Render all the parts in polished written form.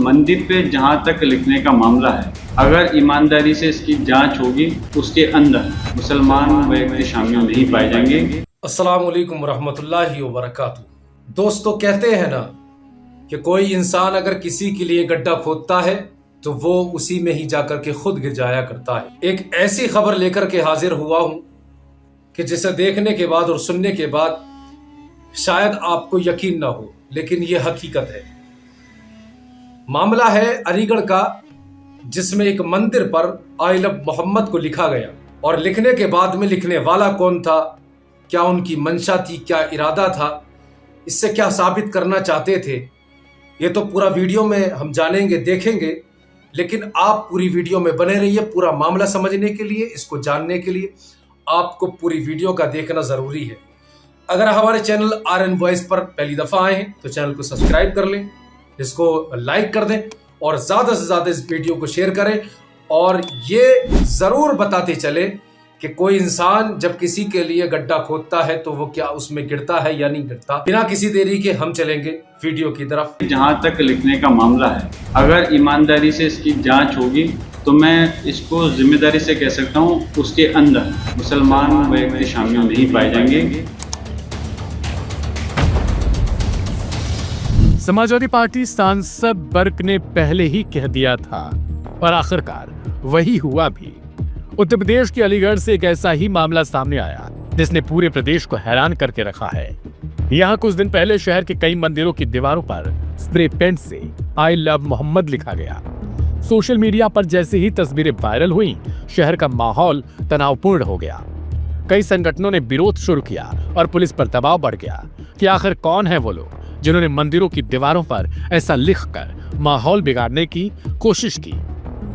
मंदिर पे जहाँ तक लिखने का मामला है, अगर ईमानदारी से इसकी जांच होगी, उसके अंदर मुसलमान व्यक्ति शामिल नहीं पाए जाएंगे। अस्सलाम वालेकुम रहमतुल्लाहि व बरकातुहू। दोस्तों, कहते हैं ना कि कोई इंसान अगर किसी के लिए गड्ढा खोदता है तो वो उसी में ही जाकर के खुद गिर जाया करता है। एक ऐसी खबर लेकर के हाजिर हुआ हूं कि जिसे देखने के बाद और सुनने के बाद शायद आपको यकीन ना हो, लेकिन ये हकीकत है। मामला है अलीगढ़ का, जिसमें एक मंदिर पर आई लव मोहम्मद को लिखा गया और लिखने के बाद में लिखने वाला कौन था, क्या उनकी मंशा थी, क्या इरादा था, इससे क्या साबित करना चाहते थे, ये तो पूरा वीडियो में हम जानेंगे, देखेंगे। लेकिन आप पूरी वीडियो में बने रहिए। पूरा मामला समझने के लिए, इसको जानने के लिए आपको पूरी वीडियो का देखना जरूरी है। अगर हमारे चैनल RN वॉइस पर पहली दफा आए हैं तो चैनल को सब्सक्राइब कर लें, इसको लाइक कर दें और ज्यादा से ज्यादा इस वीडियो को शेयर करें। और ये जरूर बताते चले कि कोई इंसान जब किसी के लिए गड्ढा खोदता है तो वो क्या उसमें गिरता है या नहीं गिरता। बिना किसी देरी के हम चलेंगे वीडियो की तरफ। जहाँ तक लिखने का मामला है, अगर ईमानदारी से इसकी जांच होगी तो मैं इसको जिम्मेदारी से कह सकता हूँ, उसके अंदर मुसलमान व्यक्ति शामिल नहीं पाए जाएंगे। समाजवादी पार्टी सांसद बर्क ने पहले ही कह दिया था और आखिरकार वही हुआ भी। उत्तर प्रदेश के अलीगढ़ से एक ऐसा ही मामला सामने आया जिसने पूरे प्रदेश को हैरान करके रखा है। यहाँ कुछ दिन पहले शहर के कई मंदिरों की दीवारों पर स्प्रे पेंट से आई लव मोहम्मद लिखा गया। सोशल मीडिया पर जैसे ही तस्वीरें वायरल हुई, शहर का माहौल तनावपूर्ण हो गया। कई संगठनों ने विरोध शुरू किया और पुलिस पर दबाव बढ़ गया कि आखिर कौन है वो लोग जिन्होंने मंदिरों की दीवारों पर ऐसा लिखकर माहौल बिगाड़ने की कोशिश की।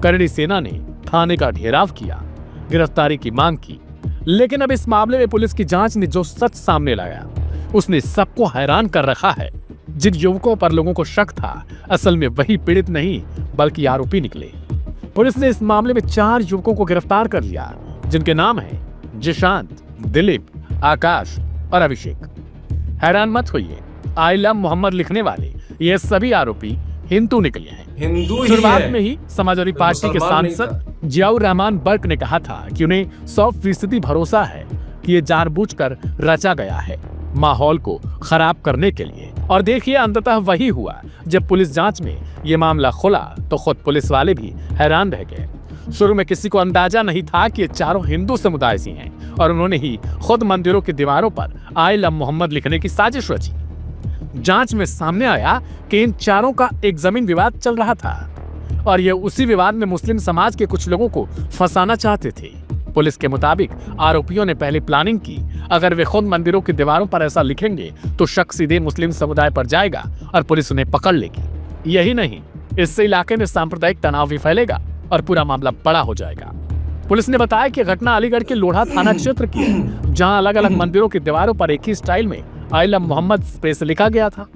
करणी सेना ने थाने का घेराव किया, गिरफ्तारी की मांग की। लेकिन अब इस मामले में पुलिस की जांच ने जो सच सामने लाया, उसने सबको हैरान कर रखा है। जिन युवकों पर लोगों को शक था, असल में वही पीड़ित नहीं बल्कि आरोपी निकले। पुलिस ने इस मामले में 4 युवकों को गिरफ्तार कर लिया, जिनके नाम हैं जिशांत, दिलीप, आकाश और अभिषेक। हैरान मत होइए, आई लव मोहम्मद लिखने वाले ये सभी आरोपी हिंदू निकले हैं। हिंदू शुरुआत में ही समाजवादी पार्टी के सांसद जियाउर रहमान बर्क ने कहा था कि उन्हें 100% भरोसा है कि ये जानबूझकर रचा गया है माहौल को खराब करने के लिए। और देखिए, अंततः वही हुआ। जब पुलिस जांच में ये मामला खुला तो खुद पुलिस वाले भी हैरान रह गए। शुरू में किसी को अंदाजा नहीं था कि ये चारों हिंदू समुदाय से हैं और उन्होंने ही खुद मंदिरों की दीवारों पर आई लव मोहम्मद लिखने की साजिश रची। जांच में सामने आया कि इन चारों का एक जमीन विवाद चल रहा था और ये उसी विवाद में मुस्लिम समाज के कुछ लोगों को फंसाना चाहते थे। पुलिस के मुताबिक आरोपियों ने पहले प्लानिंग की, अगर वे खुद मंदिरों की दीवारों पर ऐसा लिखेंगे तो शक सीधे मुस्लिम समुदाय पर जाएगा और पुलिस उन्हें पकड़ लेगी। यही नहीं, इससे इलाके में सांप्रदायिक तनाव भी फैलेगा और पूरा मामला बड़ा हो जाएगा। पुलिस ने बताया कि घटना अलीगढ़ के लोढ़ा थाना क्षेत्र की है, जहां अलग अलग मंदिरों की दीवारों पर एक ही स्टाइल में आई लव मोहम्मद स्प्रे से लिखा गया था।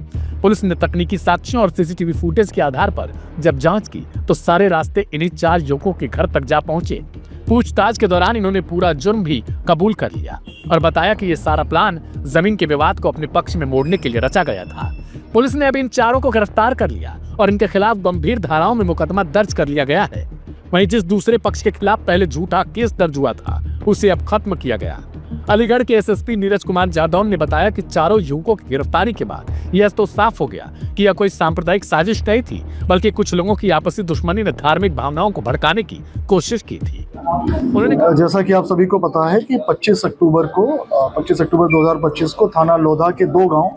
पुलिस ने तकनीकी साक्ष्यों और CCTV फुटेज के आधार पर जब जांच की तो सारे रास्ते इन्हीं 4 युवकों के घर तक जा पहुंचे। पूछताछ के दौरान इन्होंने पूरा जुर्म भी कबूल कर लिया और बताया कि ये सारा प्लान जमीन के विवाद को अपने पक्ष में मोड़ने के लिए रचा गया था। पुलिस ने अब इन चारों को गिरफ्तार कर लिया और इनके खिलाफ गंभीर धाराओं में मुकदमा दर्ज कर लिया गया है। वहीं जिस दूसरे पक्ष के खिलाफ पहले झूठा केस दर्ज हुआ था, उसे अब खत्म किया गया। अलीगढ़ के SSP नीरज कुमार जादव ने बताया कि चारों युवकों की गिरफ्तारी के बाद यह तो साफ हो गया कि यह कोई सांप्रदायिक साजिश नहीं थी, बल्कि कुछ लोगों की आपसी दुश्मनी ने धार्मिक भावनाओं को भड़काने की कोशिश की थी। उन्होंने कहा, जैसा कि आप सभी को पता है कि 25 अक्टूबर 2025 को थाना लोधा के 2 गांव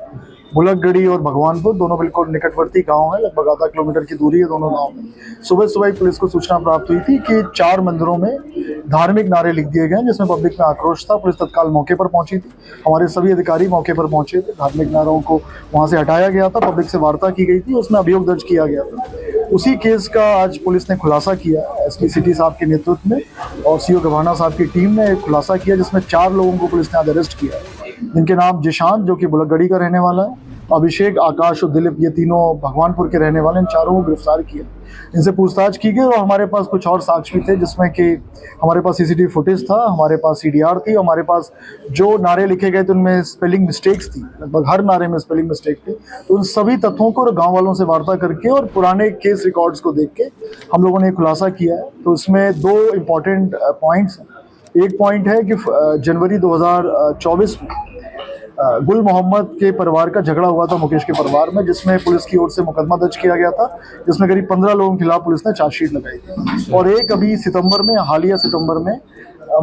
बुलगगढ़ी और भगवानपुर, दोनों बिल्कुल निकटवर्ती गांव हैं, लगभग आधा किलोमीटर की दूरी है दोनों गांव में। सुबह सुबह पुलिस को सूचना प्राप्त हुई थी कि 4 मंदिरों में धार्मिक नारे लिख दिए गए, जिसमें पब्लिक में आक्रोश था। पुलिस तत्काल मौके पर पहुंची थी, हमारे सभी अधिकारी मौके पर पहुंचे थे। धार्मिक नारों को वहां से हटाया गया था, पब्लिक से वार्ता की गई थी, उसमें अभियोग दर्ज किया गया था। उसी केस का आज पुलिस ने खुलासा किया, SP सिटी साहब के नेतृत्व में और CO गवाना साहब की टीम ने एक खुलासा किया, जिसमें 4 लोगों को पुलिस ने आज अरेस्ट किया, जिनके नाम जिशांत, जो कि बुलगगढ़ी का रहने वाला है, अभिषेक, आकाश और दिलीप, ये तीनों भगवानपुर के रहने वाले, इन चारों को गिरफ्तार किया। इनसे पूछताछ की गई और हमारे पास कुछ और साक्ष्य भी थे, जिसमें कि हमारे पास सीसीटीवी फुटेज था, हमारे पास सीडीआर थी, हमारे पास जो नारे लिखे गए थे उनमें स्पेलिंग मिस्टेक्स थी, लगभग हर नारे में स्पेलिंग मिस्टेक थी। तो उन सभी तथ्यों को गाँव वालों से वार्ता करके और पुराने केस रिकॉर्ड्स को देख के हम लोगों ने खुलासा किया है। तो इसमें दो इम्पॉर्टेंट पॉइंट्स हैं। एक पॉइंट है कि जनवरी 2024 में गुल मोहम्मद के परिवार का झगड़ा हुआ था मुकेश के परिवार में, जिसमें पुलिस की ओर से मुकदमा दर्ज किया गया था, जिसमें करीब 15 लोगों के खिलाफ पुलिस ने चार्जशीट लगाई थी। और एक अभी सितंबर में, हालिया सितंबर में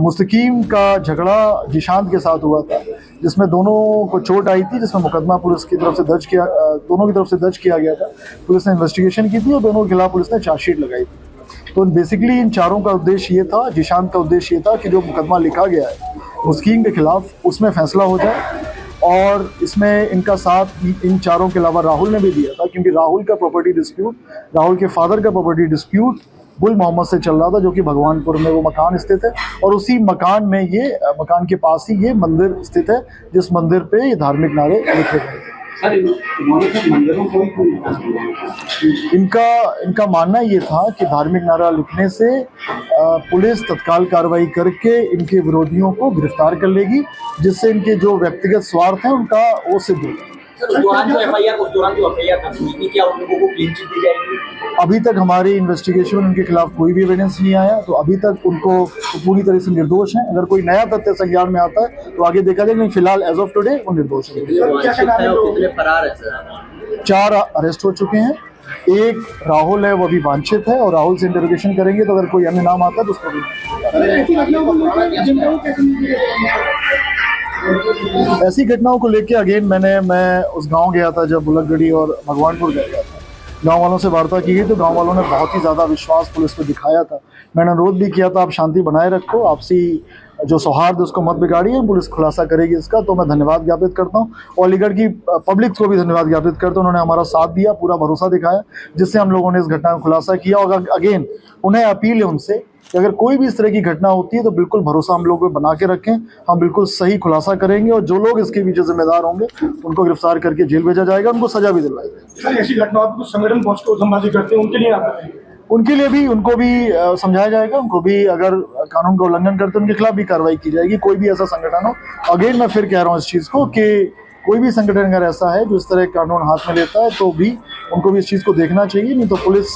मुस्तकीम का झगड़ा जिशांत के साथ हुआ था, जिसमें दोनों को चोट आई थी, जिसमें मुकदमा पुलिस की तरफ से दर्ज किया, दोनों की तरफ से दर्ज किया गया था। पुलिस ने इन्वेस्टिगेशन की थी और दोनों के खिलाफ पुलिस ने चार्जशीट लगाई थी। तो बेसिकली इन चारों का उद्देश्य ये था, जिशांत का उद्देश्य ये था कि जो मुकदमा लिखा गया है मुस्तकीम के खिलाफ, उसमें फैसला हो जाए। और इसमें इनका साथ इन चारों के अलावा राहुल ने भी दिया था, क्योंकि राहुल का प्रॉपर्टी डिस्प्यूट, राहुल के फादर का प्रॉपर्टी डिस्प्यूट गुल मोहम्मद से चल रहा था, जो कि भगवानपुर में वो मकान स्थित है। और उसी मकान में ये, मकान के पास ही ये मंदिर स्थित है, जिस मंदिर पे ये धार्मिक नारे लिखे गए थे। इनका मानना ये था कि धार्मिक नारा लिखने से पुलिस तत्काल कार्रवाई करके इनके विरोधियों को गिरफ्तार कर लेगी, जिससे इनके जो व्यक्तिगत स्वार्थ हैं उनका वो सिद्ध होगा। उस दौरान जो एफआईआर दर्ज हुई थी, क्या उन लोगों को क्लीन चिट दी जाएगी? अभी तक हमारी इन्वेस्टिगेशन में उनके खिलाफ कोई भी एविडेंस नहीं आया, तो अभी तक उनको पूरी तरह से निर्दोष हैं। अगर कोई नया तथ्य संज्ञान में आता है तो आगे देखा जाएगा, फिलहाल एज ऑफ टुडे वो निर्दोष है। कितने फरार है? 4 अरेस्ट हो चुके हैं। एक राहुल है, वो अभी वांछित है, और राहुल से इंटरोगेशन करेंगे तो अगर कोई अन्य नाम आता है तो उसको भी। ऐसी घटनाओं को लेके अगेन मैं उस गांव गया था जब बुलगगढ़ी और भगवानपुर गया था। गांव वालों से वार्ता की गई तो गांव वालों ने बहुत ही ज़्यादा विश्वास पुलिस पे दिखाया था। मैंने अनुरोध भी किया था, आप शांति बनाए रखो, आपसी जो सौहार्द उसको मत बिगाड़िए, पुलिस खुलासा करेगी इसका। तो मैं धन्यवाद ज्ञापित करता हूँ और अलीगढ़ की पब्लिक को भी धन्यवाद ज्ञापित करता हूँ। उन्होंने हमारा साथ दिया, पूरा भरोसा दिखाया, जिससे हम लोगों ने इस घटना का खुलासा किया। और अगेन उन्हें अपील है उनसे कि अगर कोई भी इस तरह की घटना होती है तो बिल्कुल भरोसा हम लोग बना के रखें, हम बिल्कुल सही खुलासा करेंगे और जो लोग इसके पीछे जिम्मेदार होंगे उनको गिरफ्तार करके जेल भेजा जाएगा, उनको सजा भी दिलवाई जाएगी। सर, ऐसी घटनाओं पर संगठन पहुंच कर संवादी करते हैं, उनके लिए भी उनको भी समझाया जाएगा। उनको भी अगर कानून का उल्लंघन करते हैं उनके खिलाफ भी कार्रवाई की जाएगी। कोई भी ऐसा संगठन हो, अगेन मैं फिर कह रहा हूँ इस चीज़ को कि कोई भी संगठन अगर ऐसा है जो इस तरह कानून हाथ में लेता है तो भी उनको भी इस चीज़ को देखना चाहिए, नहीं तो पुलिस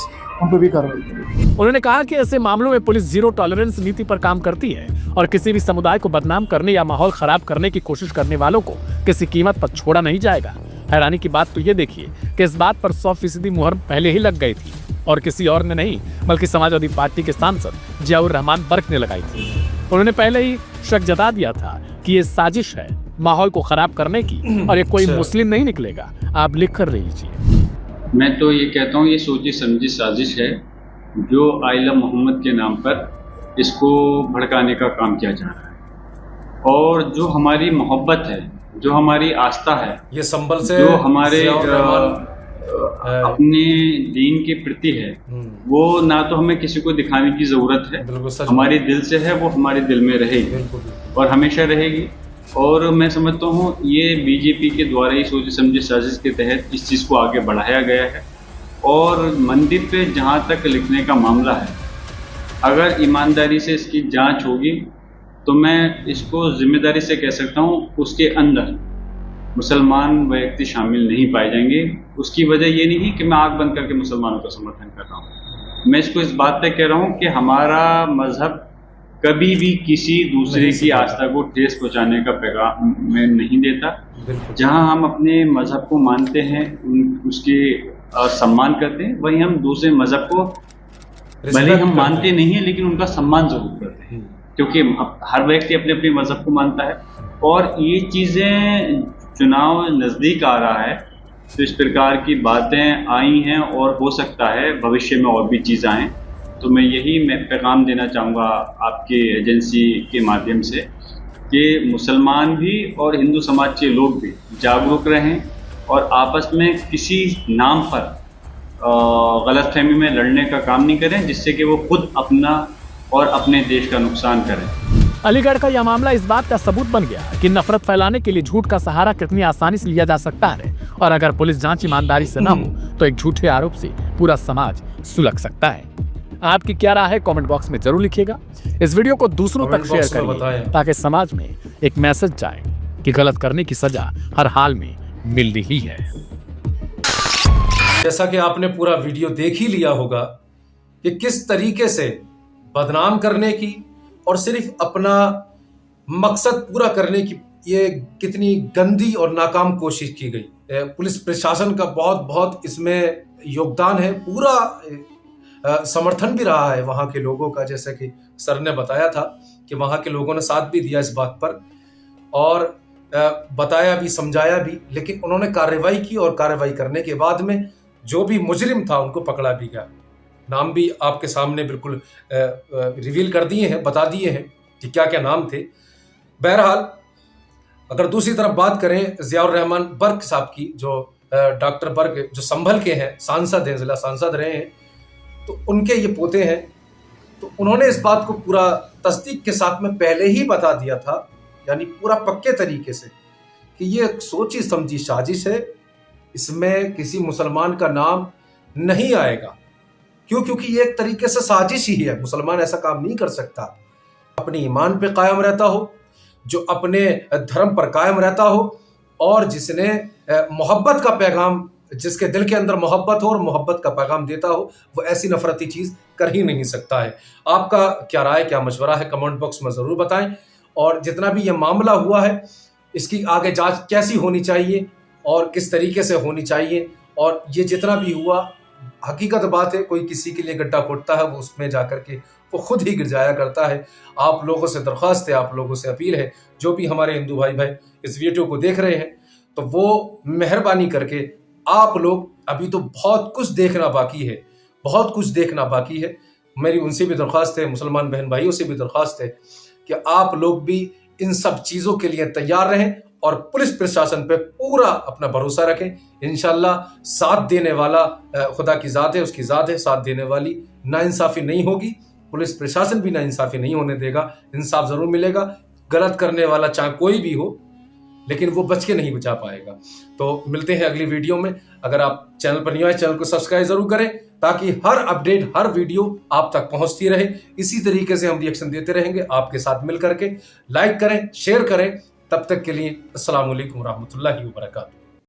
उन पर भी कार्रवाई करेगी। उन्होंने कहा कि ऐसे मामलों में पुलिस जीरो टॉलरेंस नीति पर काम करती है और किसी भी समुदाय को बदनाम करने या माहौल खराब करने की कोशिश करने वालों को किसी कीमत पर छोड़ा नहीं जाएगा। हैरानी की बात तो ये देखिए कि इस बात पर 100% मुहर पहले ही लग गई थी और किसी और ने नहीं बल्कि समाजवादी पार्टी के सांसद जियाउर रहमान बर्क ने लगाई थी। उन्होंने पहले ही शक जता दिया था कि ये साजिश है माहौल को खराब करने की और ये कोई मुस्लिम नहीं निकलेगा। आप लिख कर लीजिए। मैं तो ये कहता हूँ ये सोची समझी साजिश है जो आइला मोहम्मद के नाम पर इसको भड़काने का काम किया जा रहा है। और जो हमारी मोहब्बत है, जो हमारी आस्था है, ये संबल से जो हमारे अपने दीन के प्रति है, वो ना तो हमें किसी को दिखाने की जरूरत है। हमारे दिल से है, वो हमारे दिल में रहेगी और हमेशा रहेगी। और मैं समझता हूँ ये बीजेपी के द्वारा ही सोची समझी साजिश के तहत इस चीज़ को आगे बढ़ाया गया है। और मंदिर पे जहाँ तक लिखने का मामला है, अगर ईमानदारी से इसकी जांच होगी तो मैं इसको जिम्मेदारी से कह सकता हूँ उसके अंदर मुसलमान व्यक्ति शामिल नहीं पाए जाएंगे। उसकी वजह ये नहीं कि मैं आंख बंद करके मुसलमानों का समर्थन कर रहा हूँ। मैं इसको इस बात पे कह रहा हूँ कि हमारा मजहब कभी भी किसी दूसरे की आस्था को ठेस पहुंचाने का पैगाम में नहीं देता। जहां हम अपने मजहब को मानते हैं, उसके सम्मान करते हैं, वहीं हम दूसरे मजहब को भले हम मानते नहीं है लेकिन उनका सम्मान जरूर करते हैं, क्योंकि हर व्यक्ति अपने अपने मजहब को मानता है। और ये चीज़ें चुनाव नज़दीक आ रहा है तो इस प्रकार की बातें आई हैं और हो सकता है भविष्य में और भी चीज़ आएँ। तो मैं पैगाम देना चाहूँगा आपके एजेंसी के माध्यम से कि मुसलमान भी और हिंदू समाज के लोग भी जागरूक रहें और आपस में किसी नाम पर गलतफहमी में लड़ने का काम नहीं करें, जिससे कि वो खुद अपना और अपने देश का नुकसान करें। अलीगढ़ का यह मामला इस बात का सबूत बन गया कि नफरत फैलाने के लिए झूठ का सहारा कितनी आसानी से लिया जा सकता है, और अगर पुलिस जांच ईमानदारी से न हो तो एक झूठे आरोप से पूरा समाज सुलग सकता है। आपकी क्या राय है कमेंट बॉक्स में जरूर लिखिएगा। इस वीडियो को दूसरों तक शेयर करिए ताकि समाज में एक मैसेज जाए कि गलत करने की सजा हर हाल में मिलनी ही है। जैसा कि आपने पूरा वीडियो देख ही लिया होगा कि किस तरीके से बदनाम करने की और सिर्फ अपना मकसद पूरा करने की ये कितनी गंदी और नाकाम कोशिश की गई। पुलिस प्रशासन का बहुत इसमें योगदान है, पूरा समर्थन भी रहा है वहां के लोगों का। जैसे कि सर ने बताया था कि वहां के लोगों ने साथ भी दिया इस बात पर और बताया भी, समझाया भी, लेकिन उन्होंने कार्रवाई की और कार्रवाई करने के बाद में जो भी मुजरिम था उनको पकड़ा भी गया। नाम भी आपके सामने बिल्कुल रिवील कर दिए हैं, बता दिए हैं कि क्या क्या नाम थे। बहरहाल अगर दूसरी तरफ बात करें ज़ियाउर रहमान बर्क साहब की, जो डॉक्टर बर्क जो संभल के हैं, सांसद हैं, जिला सांसद रहे हैं, तो उनके ये पोते हैं। तो उन्होंने इस बात को पूरा तस्दीक के साथ में पहले ही बता दिया था, यानी पूरा पक्के तरीके से, कि ये सोची समझी साजिश है, इसमें किसी मुसलमान का नाम नहीं आएगा। क्योंकि ये एक तरीके से साजिश ही है, मुसलमान ऐसा काम नहीं कर सकता। अपने ईमान पे कायम रहता हो, जो अपने धर्म पर कायम रहता हो, और जिसने मोहब्बत का पैगाम, जिसके दिल के अंदर मोहब्बत हो और मोहब्बत का पैगाम देता हो, वो ऐसी नफरती चीज कर ही नहीं सकता है। आपका क्या राय, क्या मशवरा है, कमेंट बॉक्स में जरूर बताएं। और जितना भी ये मामला हुआ है, इसकी आगे जांच कैसी होनी चाहिए और किस तरीके से होनी चाहिए, और ये जितना भी हुआ, हकीकत बात है, कोई किसी के लिए गड्ढा खोदता है, वो उसमें जाकर के वो खुद ही गिर जाया करता है। आप लोगों से दरख्वास्त है, आप लोगों से अपील है, जो भी हमारे हिंदू भाई इस वीडियो को देख रहे हैं, तो वो मेहरबानी करके आप लोग, अभी तो बहुत कुछ देखना बाकी है, बहुत कुछ देखना बाकी है। मेरी उनसे भी दरख्वास्त है, मुसलमान बहन भाइयों से भी दरख्वास्त है कि आप लोग भी इन सब चीज़ों के लिए तैयार रहें और पुलिस प्रशासन पे पूरा अपना भरोसा रखें। इंशाल्लाह साथ देने वाला खुदा की ज़ात है, उसकी ज़ात है, साथ देने वाली नाइंसाफ़ी नहीं होगी। पुलिस प्रशासन भी नाइंसाफ़ी नहीं होने देगा, इंसाफ ज़रूर मिलेगा। गलत करने वाला चाहे कोई भी हो, लेकिन वो बच के नहीं बचा पाएगा। तो मिलते हैं अगली वीडियो में। अगर आप चैनल पर नहीं आए, चैनल को सब्सक्राइब जरूर करें ताकि हर अपडेट, हर वीडियो आप तक पहुंचती रहे। इसी तरीके से हम रिएक्शन देते रहेंगे आपके साथ मिल करके। लाइक करें, शेयर करें। तब तक के लिए अस्सलाम वालेकुम रहमतुल्लाहि व बरकातहू।